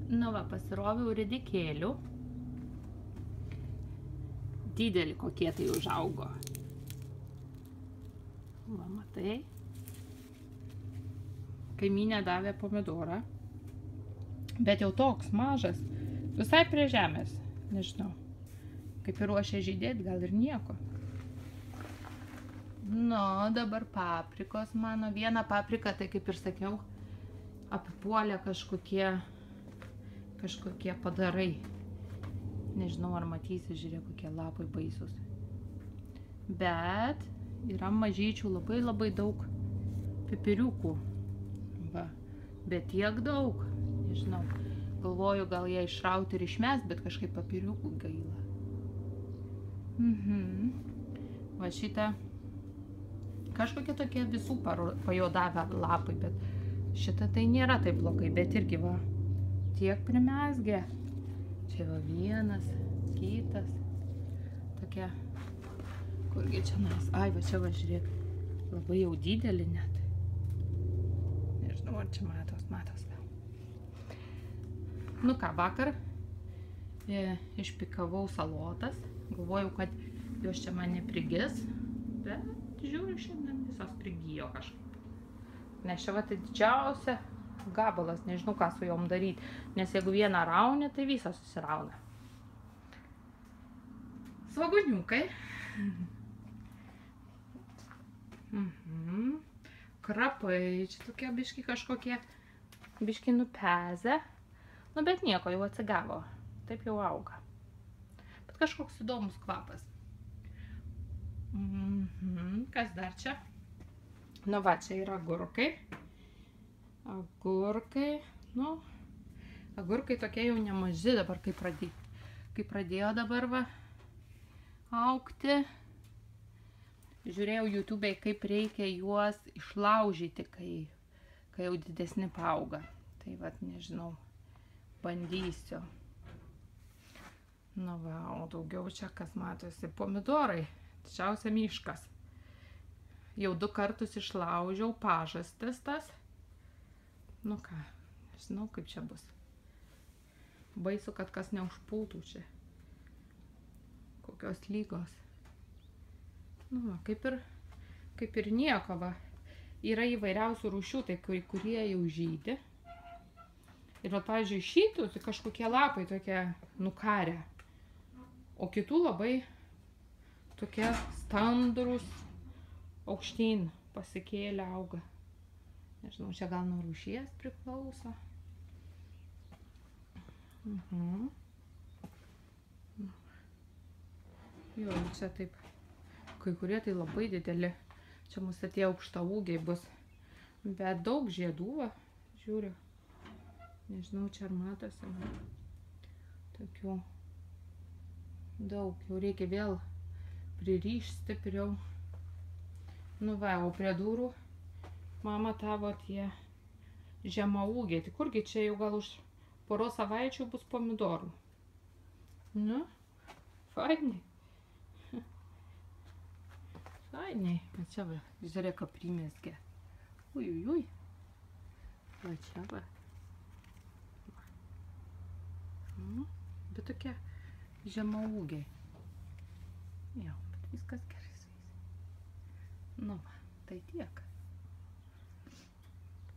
Nu va, pasiroviau ridikėlių. Didelį kokie tai užaugo. Va, matai. Kaimynė davė pomidorą. Bet jau toks mažas. Visai prie žemės. Nežinau. Kaip ir ruošia žydėti, gal ir nieko. Nu, dabar paprikos mano. Viena paprika, tai kaip ir sakiau, apipuolė kažkokie padarai. Nežinau, ar matysi, žiūrėk, kokie lapai baisus. Bet yra mažyčių labai daug pipiriukų. Va. Bet tiek daug. Nežinau. Galvoju, gal ją išrauti ir išmest, bet kažkaip pipiriukų gaila. Va šitą. Kažkokie tokie visų pajodavę lapai, bet šitą tai nėra taip blogai, bet irgi va. Tiek primezgė. Čia va vienas, kitas. Tokia, kurgi čia nais. Ai, va čia va žiūrėk. Labai jau didelį net. Nežinau, ar čia matos gal. Nu ką, vakar išpikavau salotas. Galvojau, kad jos čia man neprigis. Bet žiūriu, šiandien visos prigijo kažkaip. Nes čia va tai didžiausia gabalas, nežinau, ką su jom daryti. Nes jeigu vieną rauni, tai visą susirauna. Svaguniukai. Krapai. Čia tokie biški kažkokie, biški nupezę. Nu, bet nieko, jau atsigavo. Taip jau auga. Bet kažkoks įdomus kvapas. Kas dar čia? Nu va, čia yra agurkai. Agurkai, nu, agurkai tokie jau nemaži dabar, kai pradėjo dabar va augti. Žiūrėjau YouTube'ai, kaip reikia juos išlaužyti, kai jau didesni paauga. Tai vat, nežinau, bandysiu. Nu va, o daugiau čia, kas matosi, pomidorai, didžiausia miškas. Jau 2 kartus išlaužiau pažastis tas. Nu ką, nežinau, kaip čia bus. Baisu, kad kas neužpultų čia. Kokios lygos. Nu va, kaip ir nieko va. Yra įvairiausių rūšių, tai kurie jau žydi. Ir va, pavyzdžiui, šitų, tai kažkokie lapai tokie nukarę. O kitų labai tokie standrus aukštyn pasikėlę auga. Nežinau, čia gal nuo rūšies priklauso. Jo, čia taip, kai kurie tai labai dideli. Čia mūsų tie aukštaūgiai bus. Bet daug žiedų, va, žiūriu. Nežinau, čia ar matosi. Tokių daug. Jau reikia vėl pririšti stipriau. Nu va, o prie durų mama tavo tie žemaūgiai. Tai kurgi čia jau gal už poros savaičių bus pomidorų. Nu, fainiai. Fainiai. Va čia va, žiūrėk, ką primezgė. Ui. Va čia va. Bet tokie žemaūgiai. Jo, bet viskas gerai su jais. Nu va, tai tiek.